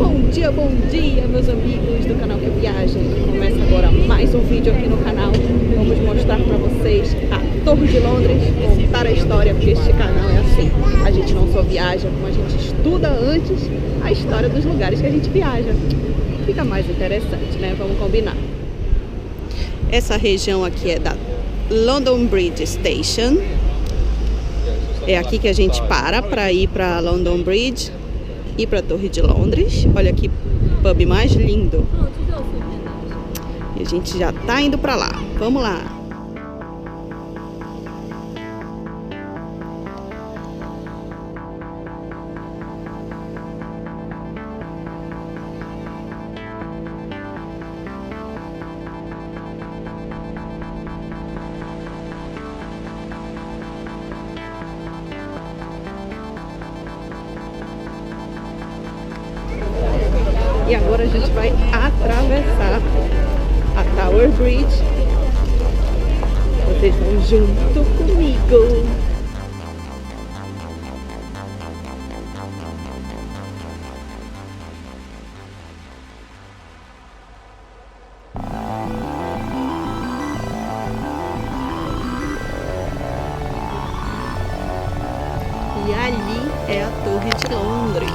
Bom dia, meus amigos do canal Que Viagem. Começa agora mais um vídeo aqui no canal. Vamos mostrar pra vocês a Torre de Londres, contar a história, porque este canal é assim. A gente não só viaja, como a gente estuda antes a história dos lugares que a gente viaja. Fica mais interessante, né? Vamos combinar. Essa região aqui é da London Bridge Station. É aqui que a gente para ir para London Bridge e para a Torre de Londres. Olha que pub mais lindo. E a gente já tá indo para lá. Vamos lá. E agora a gente vai atravessar a Tower Bridge. Vocês vão junto comigo. E ali é a Torre de Londres.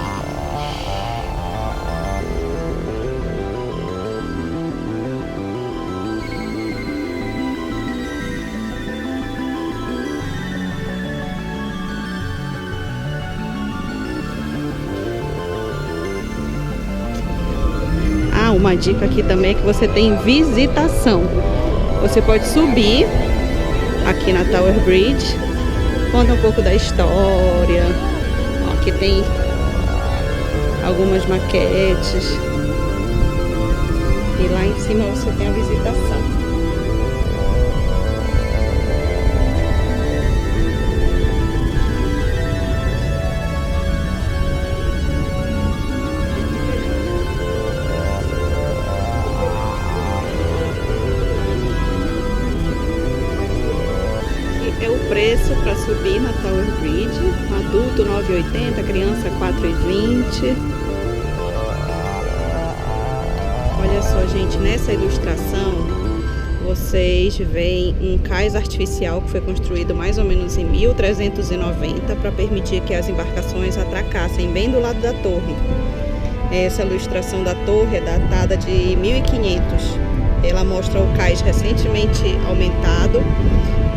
Uma dica aqui também é que você tem visitação. Você pode subir aqui na Tower Bridge, conta um pouco da história. Ó, aqui tem algumas maquetes. E lá em cima você tem a visitação. É o preço para subir na Tower Bridge. Adulto R$ 9,80, criança R$ 4,20. Olha só, gente, nessa ilustração vocês veem um cais artificial que foi construído mais ou menos em 1390 para permitir que as embarcações atracassem bem do lado da torre. Essa ilustração da torre é datada de 1500. Ela mostra o cais recentemente aumentado.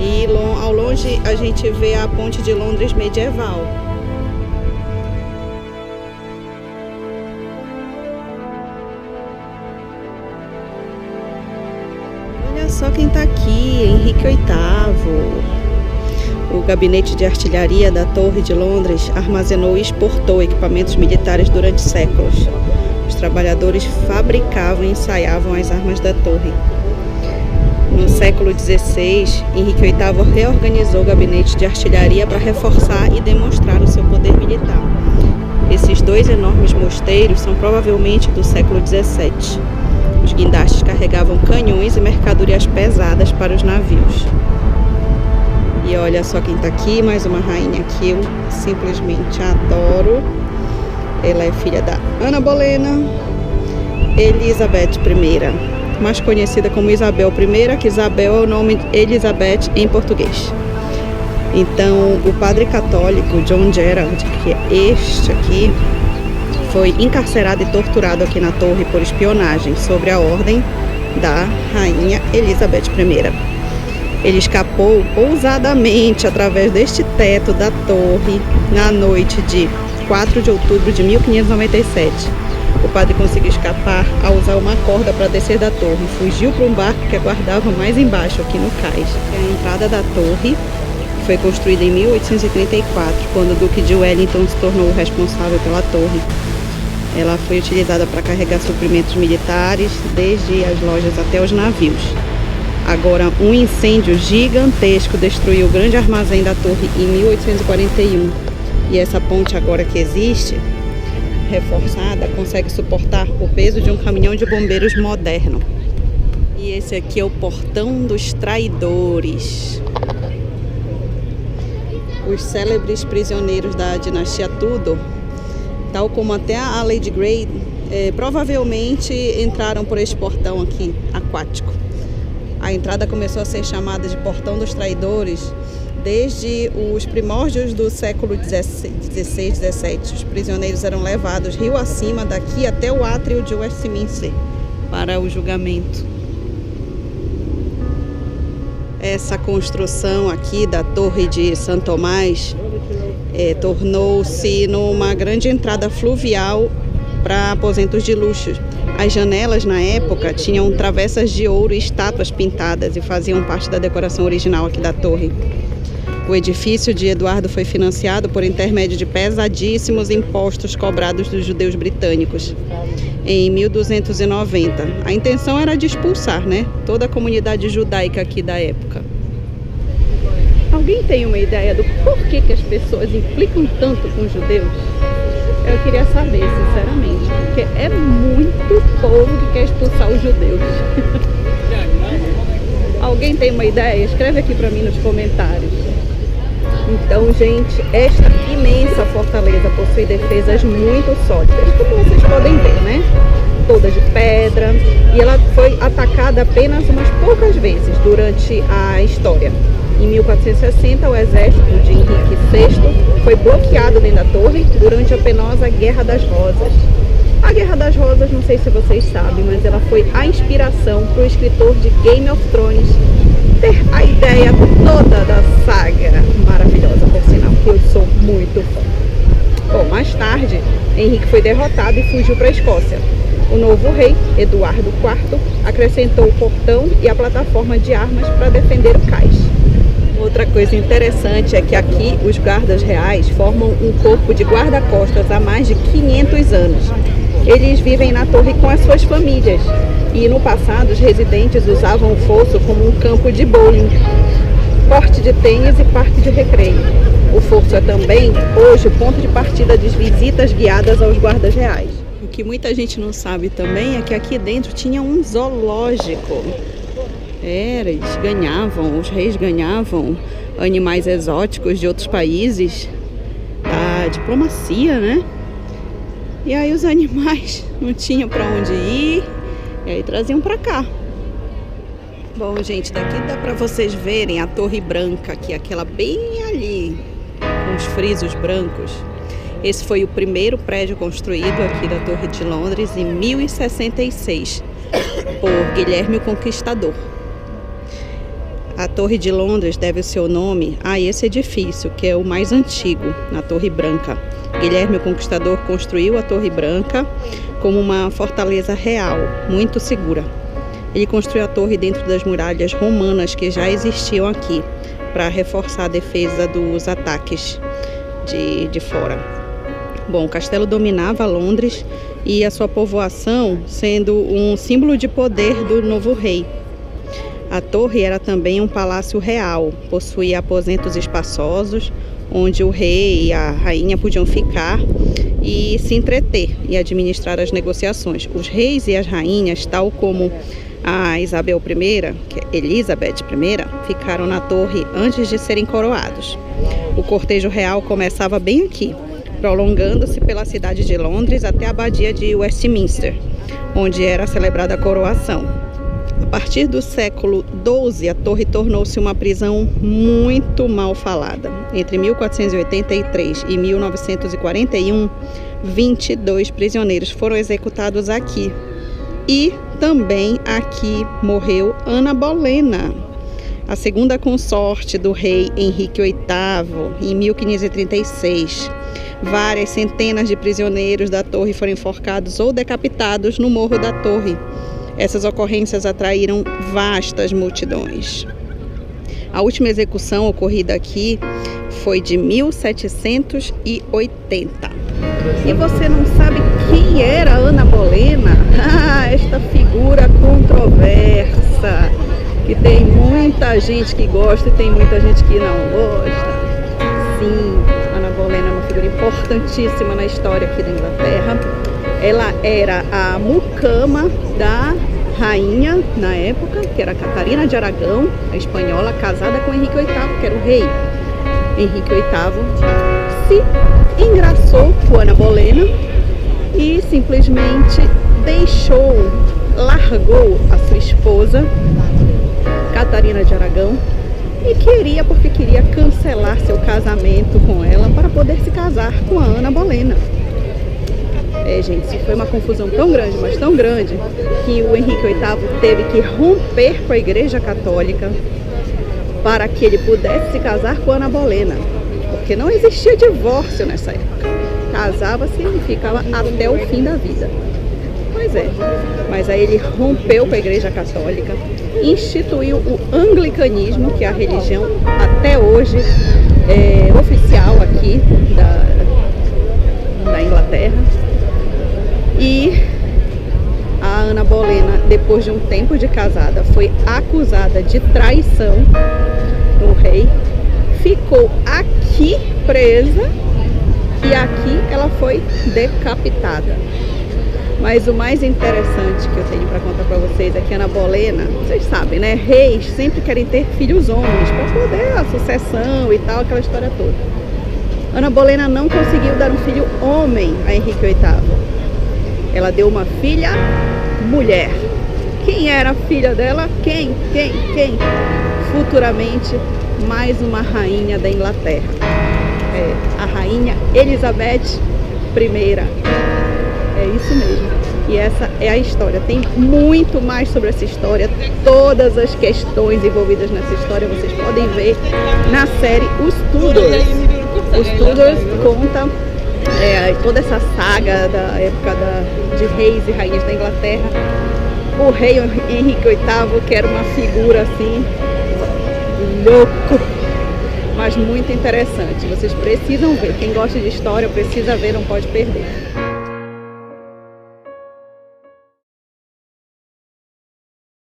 E ao longe a gente vê a ponte de Londres medieval. Olha só quem está aqui, Henrique VIII. O gabinete de artilharia da Torre de Londres armazenou e exportou equipamentos militares durante séculos. Os trabalhadores fabricavam e ensaiavam as armas da torre. No século XVI, Henrique VIII reorganizou o gabinete de artilharia para reforçar e demonstrar o seu poder militar. Esses dois enormes mosteiros são provavelmente do século XVII. Os guindastes carregavam canhões e mercadorias pesadas para os navios. E olha só quem está aqui, mais uma rainha que eu simplesmente adoro. Ela é filha da Ana Bolena, Elizabeth I. Mais conhecida como Isabel I, que Isabel é o nome de Elizabeth em português. Então, o padre católico John Gerard, que é este aqui, foi encarcerado e torturado aqui na torre por espionagem sobre a ordem da rainha Elizabeth I. Ele escapou ousadamente através deste teto da torre na noite de 4 de outubro de 1597. O padre conseguiu escapar ao usar uma corda para descer da torre. Fugiu para um barco que aguardava mais embaixo, aqui no cais. A entrada da torre foi construída em 1834, quando o Duque de Wellington se tornou o responsável pela torre. Ela foi utilizada para carregar suprimentos militares, desde as lojas até os navios. Agora, um incêndio gigantesco destruiu o grande armazém da torre em 1841. E essa ponte agora que existe, reforçada, consegue suportar o peso de um caminhão de bombeiros moderno. E esse aqui é o Portão dos Traidores. Os célebres prisioneiros da dinastia Tudor, tal como até a Lady Grey, provavelmente entraram por esse portão aqui, aquático. A entrada começou a ser chamada de Portão dos Traidores desde os primórdios do século XVI, XVII. Os prisioneiros eram levados rio acima daqui até o átrio de Westminster para o julgamento. Essa construção aqui da Torre de São Tomás tornou-se numa grande entrada fluvial para aposentos de luxo. As janelas na época tinham travessas de ouro e estátuas pintadas e faziam parte da decoração original aqui da torre. O edifício de Eduardo foi financiado por intermédio de pesadíssimos impostos cobrados dos judeus britânicos em 1290. A intenção era de expulsar, toda a comunidade judaica aqui da época. Alguém tem uma ideia do porquê que as pessoas implicam tanto com os judeus? Eu queria saber, sinceramente, porque é muito povo que quer expulsar os judeus. Alguém tem uma ideia? Escreve aqui para mim nos comentários. Então, gente, esta imensa fortaleza possui defesas muito sólidas, como vocês podem ver, Toda de pedra, e ela foi atacada apenas umas poucas vezes durante a história. Em 1460, o exército de Henrique VI foi bloqueado dentro da torre durante a penosa Guerra das Rosas. A Guerra das Rosas, não sei se vocês sabem, mas ela foi a inspiração para o escritor de Game of Thrones ter a ideia toda da saga maravilhosa, por sinal, que eu sou muito fã. Bom, mais tarde, Henrique foi derrotado e fugiu para a Escócia. O novo rei, Eduardo IV, acrescentou o portão e a plataforma de armas para defender o cais. Outra coisa interessante é que aqui os guardas reais formam um corpo de guarda-costas há mais de 500 anos. Eles vivem na torre com as suas famílias e no passado os residentes usavam o fosso como um campo de bowling, corte de tênis e parque de recreio. O fosso é também, hoje, o ponto de partida das visitas guiadas aos guardas reais. O que muita gente não sabe também é que aqui dentro tinha um zoológico. Os reis ganhavam animais exóticos de outros países, a diplomacia, E aí os animais não tinham para onde ir, e aí traziam para cá. Bom, gente, daqui dá para vocês verem a Torre Branca, que é aquela bem ali, com os frisos brancos. Esse foi o primeiro prédio construído aqui da Torre de Londres em 1066, por Guilherme o Conquistador. A Torre de Londres deve o seu nome a esse edifício, que é o mais antigo, na Torre Branca. Guilherme o Conquistador construiu a Torre Branca como uma fortaleza real, muito segura. Ele construiu a torre dentro das muralhas romanas que já existiam aqui, para reforçar a defesa dos ataques de fora. Bom, o castelo dominava Londres e a sua povoação sendo um símbolo de poder do novo rei. A torre era também um palácio real, possuía aposentos espaçosos, onde o rei e a rainha podiam ficar e se entreter e administrar as negociações. Os reis e as rainhas, tal como a Isabel I, que é Elizabeth I, ficaram na torre antes de serem coroados. O cortejo real começava bem aqui, prolongando-se pela cidade de Londres até a abadia de Westminster, onde era celebrada a coroação. A partir do século XII, a torre tornou-se uma prisão muito mal falada. Entre 1483 e 1941, 22 prisioneiros foram executados aqui. E também aqui morreu Ana Bolena, a segunda consorte do rei Henrique VIII, em 1536. Várias centenas de prisioneiros da torre foram enforcados ou decapitados no Morro da Torre. Essas ocorrências atraíram vastas multidões. A última execução ocorrida aqui foi de 1780. E você não sabe quem era Ana Bolena? Esta figura controversa, que tem muita gente que gosta e tem muita gente que não gosta. Sim, Ana Bolena é uma figura importantíssima na história aqui da Inglaterra. Ela era a mucama da rainha na época, que era Catarina de Aragão, a espanhola, casada com Henrique VIII, que era o rei. Henrique VIII se engraçou com Ana Bolena e simplesmente largou a sua esposa, Catarina de Aragão, e porque queria cancelar seu casamento com ela para poder se casar com a Ana Bolena. Gente, isso foi uma confusão tão grande, mas tão grande, que o Henrique VIII teve que romper com a Igreja Católica para que ele pudesse se casar com a Ana Bolena, porque não existia divórcio nessa época. Casava-se e ficava até o fim da vida. Pois é, mas aí ele rompeu com a Igreja Católica, instituiu o anglicanismo, que é a religião até hoje oficial aqui da Inglaterra. E a Ana Bolena, depois de um tempo de casada, foi acusada de traição do rei, ficou aqui presa e aqui ela foi decapitada. Mas o mais interessante que eu tenho para contar para vocês é que Ana Bolena, vocês sabem, né? Reis sempre querem ter filhos homens para poder a sucessão e tal, aquela história toda. Ana Bolena não conseguiu dar um filho homem a Henrique VIII. Ela deu uma filha mulher. Quem era a filha dela? Quem? Futuramente, mais uma rainha da Inglaterra. A rainha Elizabeth I. É isso mesmo. E essa é a história. Tem muito mais sobre essa história. Todas as questões envolvidas nessa história vocês podem ver na série Os Tudors. Os Tudors conta toda essa saga da época de reis e rainhas da Inglaterra. O rei Henrique VIII, que era uma figura assim, louco, mas muito interessante. Vocês precisam ver. Quem gosta de história precisa ver, não pode perder.